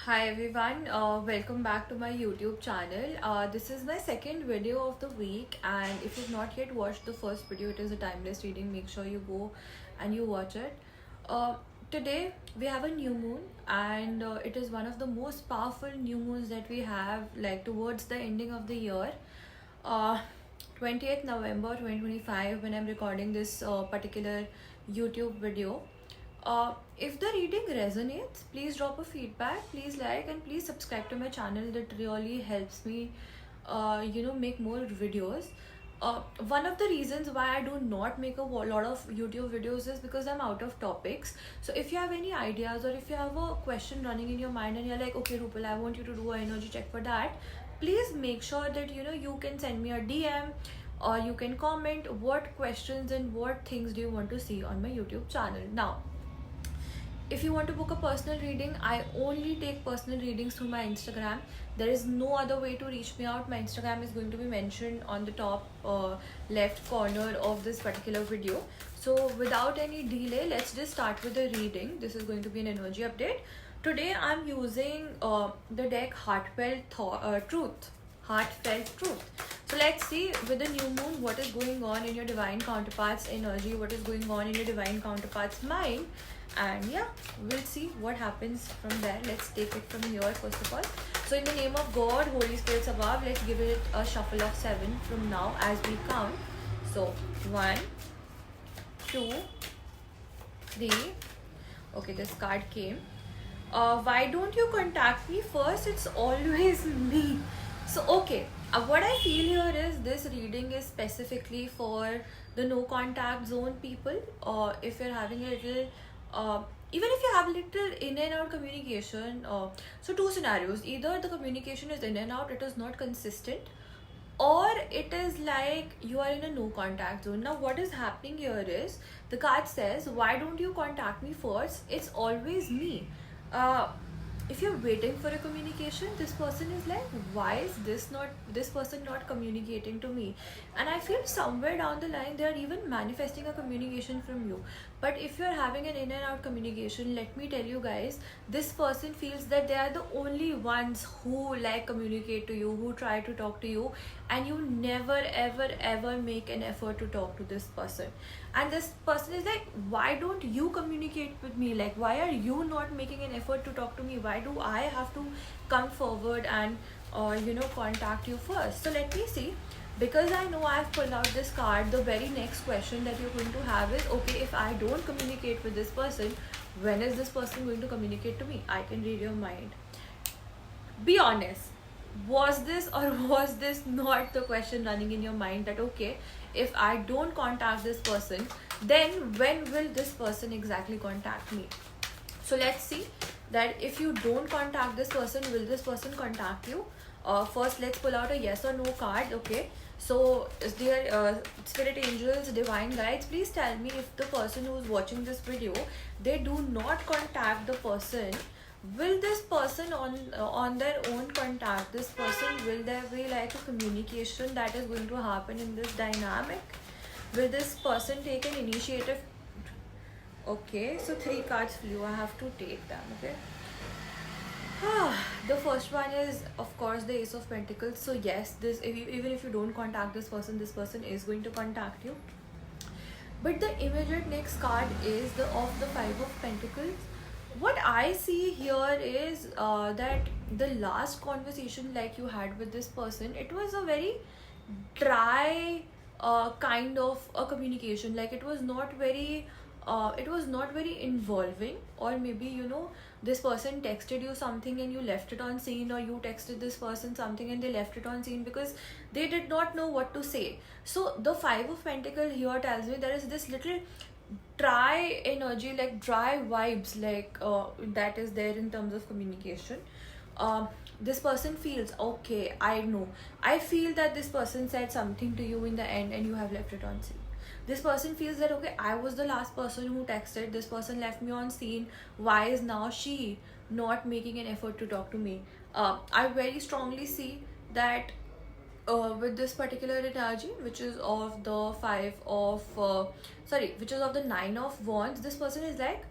Hi everyone, welcome back to my YouTube channel. This is my second video of the week, and if you've not yet watched the first video, it is a timeless reading. Make sure you go and you watch it. Uh, Today we have a new moon, and it is one of the most powerful new moons that we have, like towards the ending of the year. Uh, 20th November 2025, when I'm recording this particular YouTube video. If the reading resonates, please drop a feedback, please like, and please subscribe to my channel. That really helps me, make more videos. One of the reasons why I do not make a lot of YouTube videos is because I'm out of topics. So if you have any ideas, or if you have a question running in your mind and you're like, okay Rupal, I want you to do an energy check for that, please make sure that you can send me a DM, or you can comment what questions and what things do you want to see on my YouTube channel. Now, if you want to book a personal reading, I only take personal readings through my Instagram. There is no other way to reach me out. My Instagram is going to be mentioned on the top left corner of this particular video. So without any delay, let's just start with the reading. This is going to be an energy update. Today I'm using the deck Truth. Heartfelt Truth. So let's see, with the new moon, what is going on in your divine counterpart's energy, what is going on in your divine counterpart's mind, and yeah, we'll see what happens from there. Let's take it from here first of all. So in the name of God, Holy Spirits above, let's give it a shuffle of 7 from now as we count. So 1, 2, 3. Okay, this card came. Why don't you contact me first? It's always me. So okay, what I feel here is this reading is specifically for the no contact zone people. If you're having a little, even if you have little in and out communication, so two scenarios: either the communication is in and out, it is not consistent, or it is like you are in a no contact zone. Now what is happening here is, the card says, why don't you contact me first? It's always me. uh, if you're waiting for a communication, this person is like, why is this person not communicating to me? And I feel somewhere down the line they are even manifesting a communication from you. But if you're having an in and out communication, let me tell you guys, this person feels that they are the only ones who like communicate to you, who try to talk to you, and you never ever make an effort to talk to this person. And this person is like, why don't you communicate with me? Like, why are you not making an effort to talk to me? Why do I have to come forward and contact you first? So let me see. Because I know I've pulled out this card, the very next question that you're going to have is, okay, if I don't communicate with this person, when is this person going to communicate to me? I can read your mind. Be honest, was this or was this not the question running in your mind, that okay, if I don't contact this person, then when will this person exactly contact me? So let's see that if you don't contact this person, will this person contact you? First, let's pull out a yes or no card. Okay, so is there spirit angels, divine guides, please tell me, if the person who's watching this video, they do not contact the person, will this person on their own contact this person? Will there be like a communication that is going to happen in this dynamic? Will this person take an initiative? Okay, so 3 cards flew. I have to take them. Okay. The first one is, of course, the Ace of Pentacles. So yes, even if you don't contact this person is going to contact you. But the immediate next card is the 5 of Pentacles. What I see here is that the last conversation like you had with this person, it was a very dry kind of a communication. Like it was not very involving. Or maybe this person texted you something and you left it on scene, or you texted this person something and they left it on scene because they did not know what to say. So the 5 of Pentacles here tells me there is this little dry energy, like dry vibes, like that is there in terms of communication. This person feels, okay, I feel that this person said something to you in the end and you have left it on scene. This person feels that, okay, I was the last person who texted, this person left me on scene, why is now she not making an effort to talk to me? I very strongly see that with this particular energy, which is of the 9 of Wands, this person is like,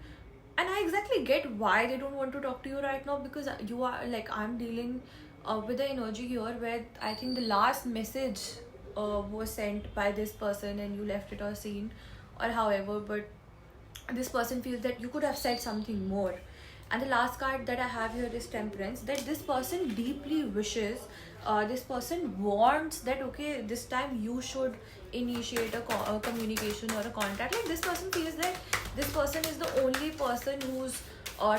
And I exactly get why they don't want to talk to you right now, because you are like, I'm dealing with the energy here where I think the last message was sent by this person and you left it or seen or however, but this person feels that you could have said something more. And the last card that I have here is Temperance, that this person deeply wishes, this person wants that, okay, this time you should initiate a communication or a contact. Like, this person feels that this person is the only person who's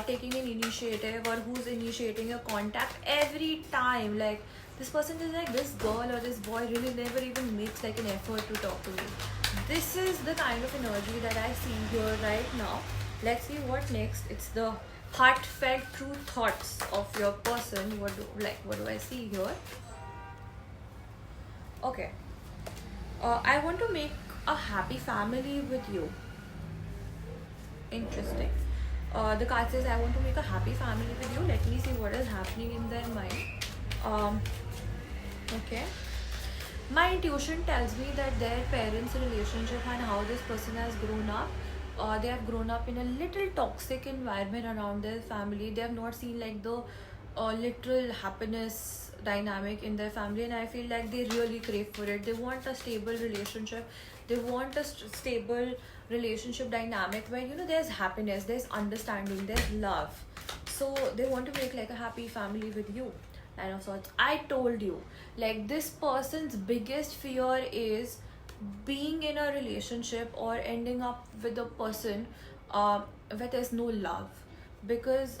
taking an initiative or who's initiating a contact every time. Like, this person is like, this girl or this boy really never even makes like an effort to talk to me. This is the kind of energy that I see here right now. Let's see what next. It's the heartfelt true thoughts of your person. What do I see here? Okay. I want to make a happy family with you. Interesting. The card says, I want to make a happy family with you. Let me see what is happening in their mind. Um, okay. My intuition tells me that their parents' relationship and how this person has grown up, they have grown up in a little toxic environment around their family. They have not seen like the literal happiness dynamic in their family, and I feel like they really crave for it. They want a stable relationship. They want a stable relationship dynamic where, you know, there's happiness, there's understanding, there's love. So they want to make like a happy family with you. Nine of Swords. I told you, like, this person's biggest fear is being in a relationship or ending up with a person where there's no love, because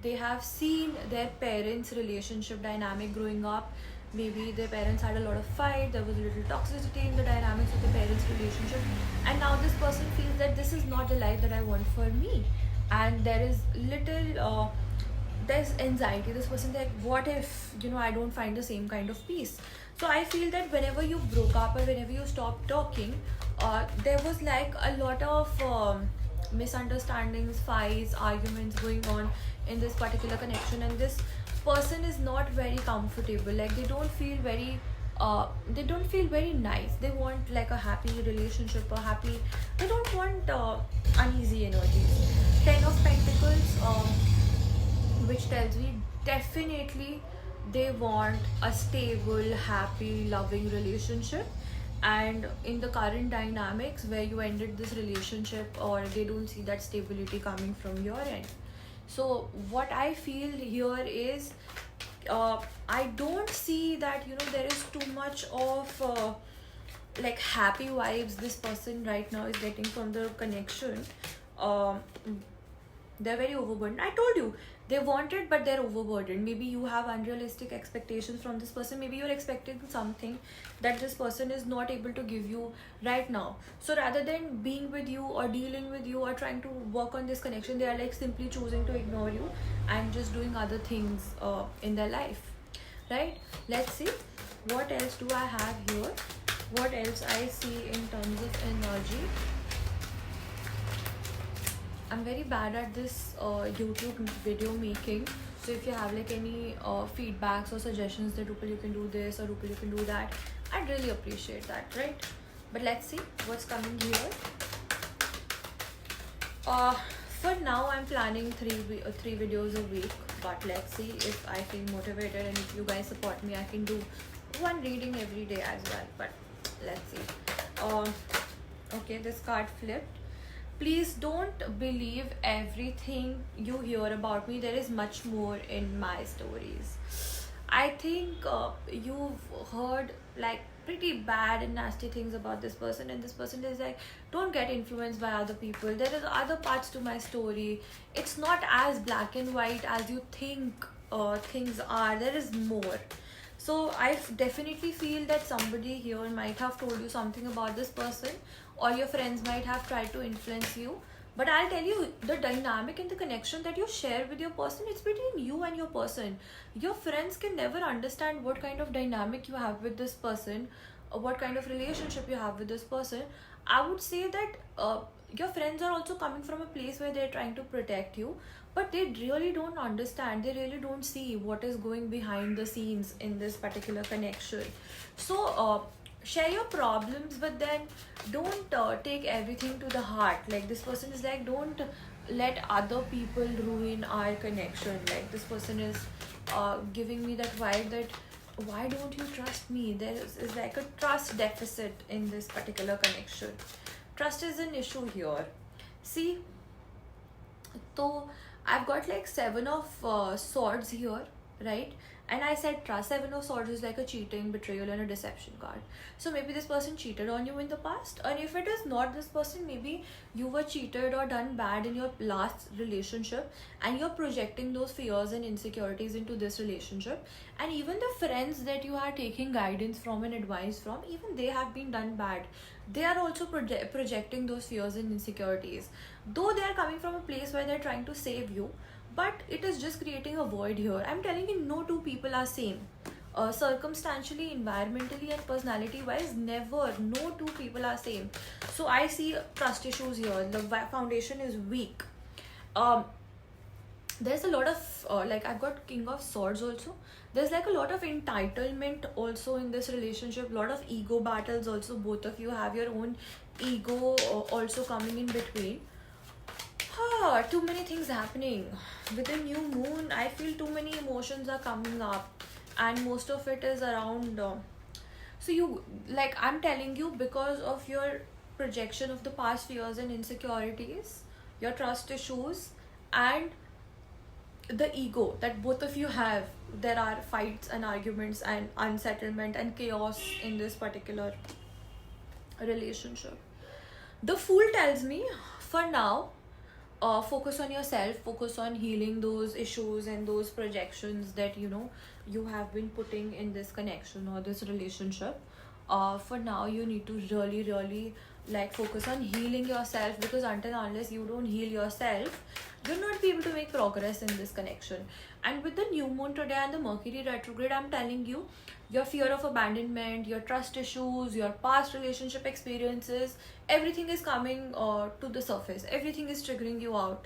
they have seen their parents' relationship dynamic growing up. Maybe their parents had a lot of fight, there was a little toxicity in the dynamics of the parents' relationship, and now this person feels that this is not the life that I want for me. And there is little there's anxiety. This person like, what if, you know, I don't find the same kind of peace? So I feel that whenever you broke up or whenever you stopped talking, there was like a lot of misunderstandings, fights, arguments going on in this particular connection, and this person is not very comfortable. Like, they don't feel very nice. They want like a happy relationship or happy, they don't want uneasy energies. 10 of Pentacles, which tells me definitely they want a stable, happy, loving relationship. And in the current dynamics where you ended this relationship, or they don't see that stability coming from your end. So what I feel here is, I don't see that, you know, there is too much of like happy vibes this person right now is getting from the connection. um they're very overburdened. I told you, they want it, but they're overburdened. Maybe you have unrealistic expectations from this person. Maybe you're expecting something that this person is not able to give you right now. So rather than being with you or dealing with you or trying to work on this connection, they are like simply choosing to ignore you and just doing other things in their life, right? Let's see what else do I have here. What else I see in terms of energy. I'm very bad at this YouTube video making. So if you have like any feedbacks or suggestions that, Rupal, you can do this, or Rupal, you can do that, I'd really appreciate that, right? But let's see what's coming here. For now, I'm planning three videos a week, but let's see if I feel motivated, and if you guys support me, I can do one reading every day as well. But let's see. Okay, this card flipped. Please don't believe everything you hear about me. There is much more in my stories. I think you've heard like pretty bad and nasty things about this person, and this person is like, don't get influenced by other people. There is other parts to my story. It's not as black and white as you think things are. There is more. So I definitely feel that somebody here might have told you something about this person, or your friends might have tried to influence you. But I'll tell you, the dynamic and the connection that you share with your person, it's between you and your person. Your friends can never understand what kind of dynamic you have with this person, or what kind of relationship you have with this person. I would say that your friends are also coming from a place where they're trying to protect you, but they really don't understand, they really don't see what is going behind the scenes in this particular connection. So share your problems, but then don't take everything to the heart. Like, this person is like, don't let other people ruin our connection. Like this person is giving me that vibe that why don't you trust me? There is like a trust deficit in this particular connection. Trust is an issue here. See, so I've got like seven of swords here, right? And I said trust. Seven of swords is like a cheating, betrayal, and a deception card. So maybe this person cheated on you in the past, and if it is not this person, maybe you were cheated or done bad in your last relationship, and you're projecting those fears and insecurities into this relationship. And even the friends that you are taking guidance from and advice from, even they have been done bad. They are also projecting those fears and insecurities, though they are coming from a place where they're trying to save you, but it is just creating a void here. I'm telling you, no two people are same. Circumstantially, environmentally, and personality wise, never, no two people are same. So I see trust issues here. The foundation is weak. um there's a lot of like I've got king of swords also. There's like a lot of entitlement also in this relationship, lot of ego battles also. Both of you have your own ego also coming in between. Too many things happening with the new moon. I feel too many emotions are coming up, and most of it is around so you, like I'm telling you, because of your projection of the past fears and insecurities, your trust issues, and the ego that both of you have, there are fights and arguments and unsettlement and chaos in this particular relationship. The fool tells me, for now, focus on yourself, focus on healing those issues and those projections that you have been putting in this connection or this relationship. For now, you need to really really like focus on healing yourself, because until unless you don't heal yourself, you'll not be able to make progress in this connection. And with the new moon today and the Mercury retrograde, I'm telling you, your fear of abandonment, your trust issues, your past relationship experiences, everything is coming to the surface. Everything is triggering you out.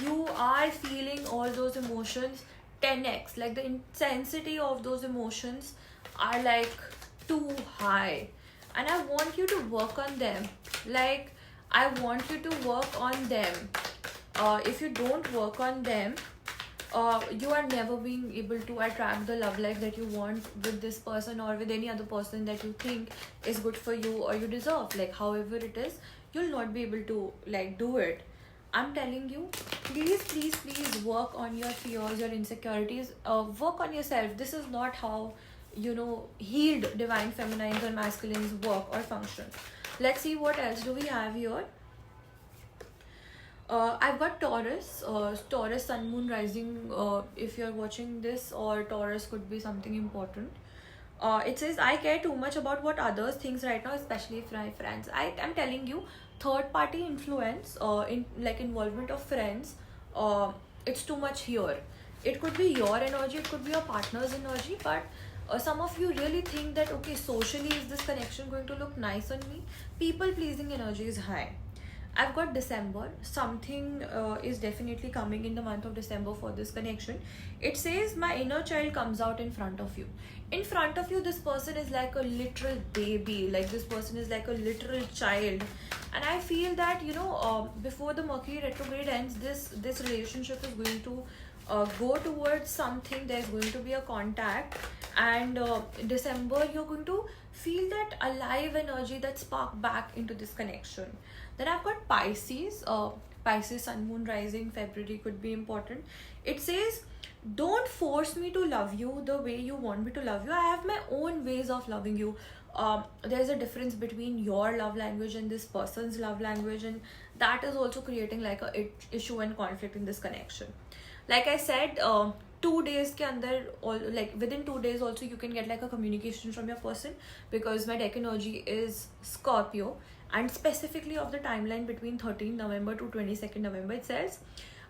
You are feeling all those emotions 10x. Like the intensity of those emotions are like too high, and I want you to work on them. Like I want you to work on them. If you don't work on them, you are never being able to attract the love life that you want with this person or with any other person that you think is good for you or you deserve. Like however it is, you'll not be able to like do it. I'm telling you, please please please work on your fears, your insecurities. Work on yourself. This is not how healed divine feminines or masculines work or function. Let's see what else do we have here. I've got Taurus, Taurus Sun Moon Rising. If you're watching this, or Taurus could be something important. It says, I care too much about what others thinks right now, especially if my friends. I am telling you, third party influence, in like involvement of friends, it's too much here. It could be your energy, it could be your partner's energy, but some of you really think that okay, socially is this connection going to look nice on me? People pleasing energy is high. I've got December. Something is definitely coming in the month of December for this connection. It says, my inner child comes out in front of you. In front of you, this person is like a literal baby. Like this person is like a literal child. And I feel that, before the Mercury retrograde ends, this relationship is going to go towards something. There's going to be a contact. And December, you're going to feel that alive energy that spark back into this connection. Then I've got Pisces. Pisces Sun Moon Rising February could be important. It says, don't force me to love you the way you want me to love you. I have my own ways of loving you. There's a difference between your love language and this person's love language, and that is also creating like a issue and conflict in this connection. Like I said, 2 days ke andar, like within 2 days also you can get like a communication from your person, because my deck energy is Scorpio, and specifically of the timeline between 13th November to 22nd November, it says,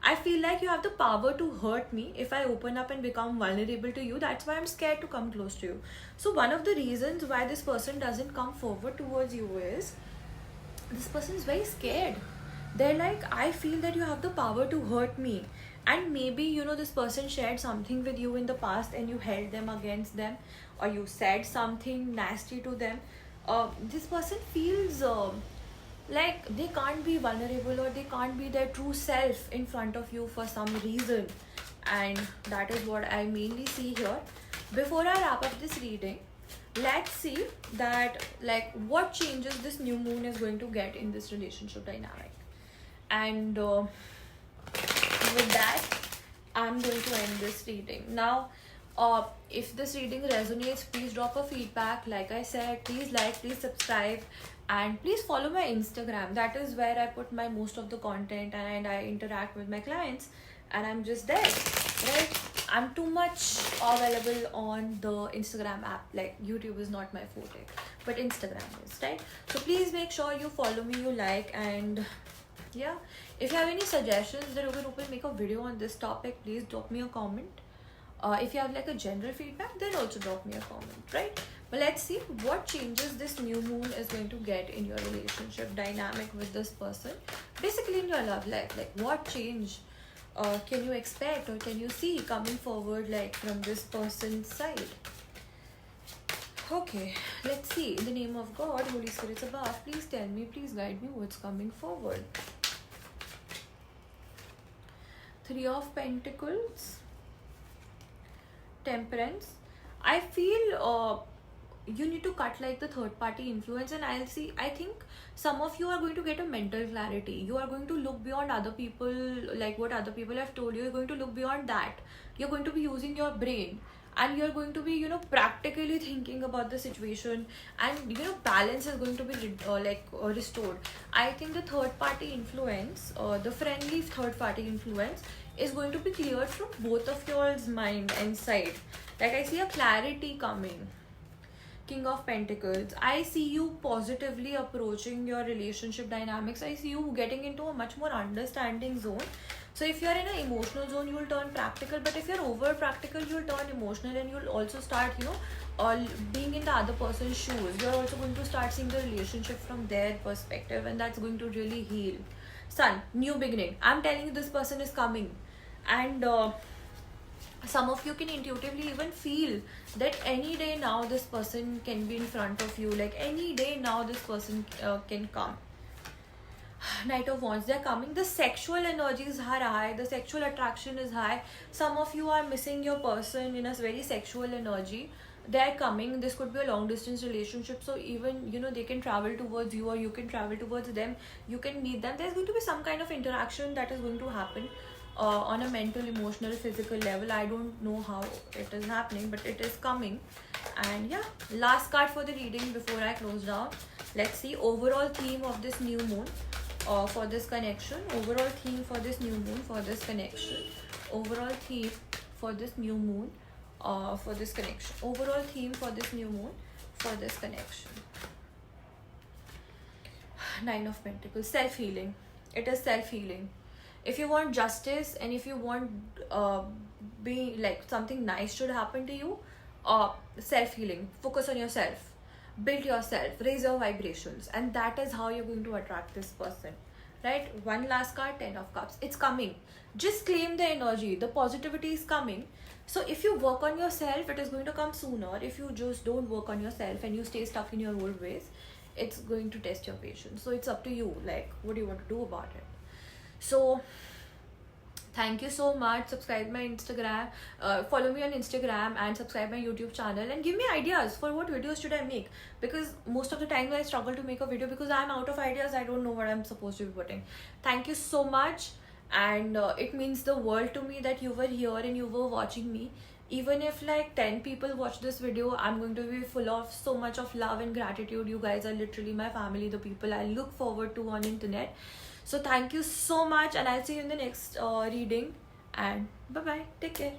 I feel like you have the power to hurt me if I open up and become vulnerable to you. That's why I'm scared to come close to you. So one of the reasons why this person doesn't come forward towards you is this person is very scared. They're like, I feel that you have the power to hurt me. And maybe, this person shared something with you in the past and you held them against them, or you said something nasty to them. This person feels like they can't be vulnerable or they can't be their true self in front of you for some reason. And that is what I mainly see here. Before I wrap up this reading, let's see that like what changes this new moon is going to get in this relationship dynamic. And with that, I'm going to end this reading now. If this reading resonates, please drop a feedback. Like I said, please like, please subscribe, and please follow my Instagram. That is where I put my most of the content and I interact with my clients, and I'm just there, right? I'm too much available on the Instagram app. Like YouTube is not my forte, but Instagram is, right? So please make sure you follow me, you like, and yeah, if you have any suggestions that okay, Rupal, make a video on this topic, please drop me a comment. If you have like a general feedback, then also drop me a comment, right? But let's see what changes this new moon is going to get in your relationship dynamic with this person, basically in your love life. Like what change can you expect or can you see coming forward, like from this person's side? Okay, let's see. In the name of God, Holy Spirits above, please tell me, please guide me what's coming forward. Three of Pentacles, Temperance. I feel you need to cut like the third party influence, and I think some of you are going to get a mental clarity. You are going to look beyond other people, like what other people have told you. You're going to look beyond that. You're going to be using your brain, and you're going to be, you know, practically thinking about the situation, and you know, balance is going to be restored. I think the third party influence, the friendly third party influence, is going to be cleared from both of y'all's mind and side. Like I see a clarity coming. King of Pentacles. I see you positively approaching your relationship dynamics. I see you getting into a much more understanding zone. So if you're in an emotional zone, you will turn practical. But if you're over practical, you'll turn emotional, and you'll also start, you know, being in the other person's shoes. You're also going to start seeing the relationship from their perspective, and that's going to really heal. Sun, new beginning. I'm telling you, this person is coming. And some of you can intuitively even feel that any day now this person can be in front of you. Like any day now this person can come. Knight of Wands, they're coming. The sexual energies are high, the sexual attraction is high. Some of you are missing your person in a very sexual energy. They're coming. This could be a long distance relationship, so even, you know, they can travel towards you or you can travel towards them. You can meet them. There's going to be some kind of interaction that is going to happen on a mental, emotional, physical level. I don't know how it is happening, but it is coming. And yeah, last card for the reading before I close down. Let's see overall theme of this new moon for this connection. Overall theme for this new moon for this connection. Overall theme for this new moon for this connection. Overall theme for this new moon for this connection. Nine of Pentacles. Self-healing. It is self-healing. If you want justice and if you want be like something nice should happen to you, self-healing. Focus on yourself. Build yourself. Raise your vibrations. And that is how you're going to attract this person. Right? One last card, 10 of Cups. It's coming. Just claim the energy. The positivity is coming. So if you work on yourself, it is going to come sooner. If you just don't work on yourself and you stay stuck in your old ways, it's going to test your patience. So it's up to you. Like, what do you want to do about it? So thank you so much. Subscribe my Instagram, follow me on Instagram, and subscribe my YouTube channel, and give me ideas for what videos should I make, because most of the time I struggle to make a video because I'm out of ideas. I don't know what I'm supposed to be putting. Thank you so much, and it means the world to me that you were here and you were watching me. Even if like 10 people watch this video, I'm going to be full of so much of love and gratitude. You guys are literally my family, the people I look forward to on internet. So thank you so much, and I'll see you in the next reading, and bye bye, take care.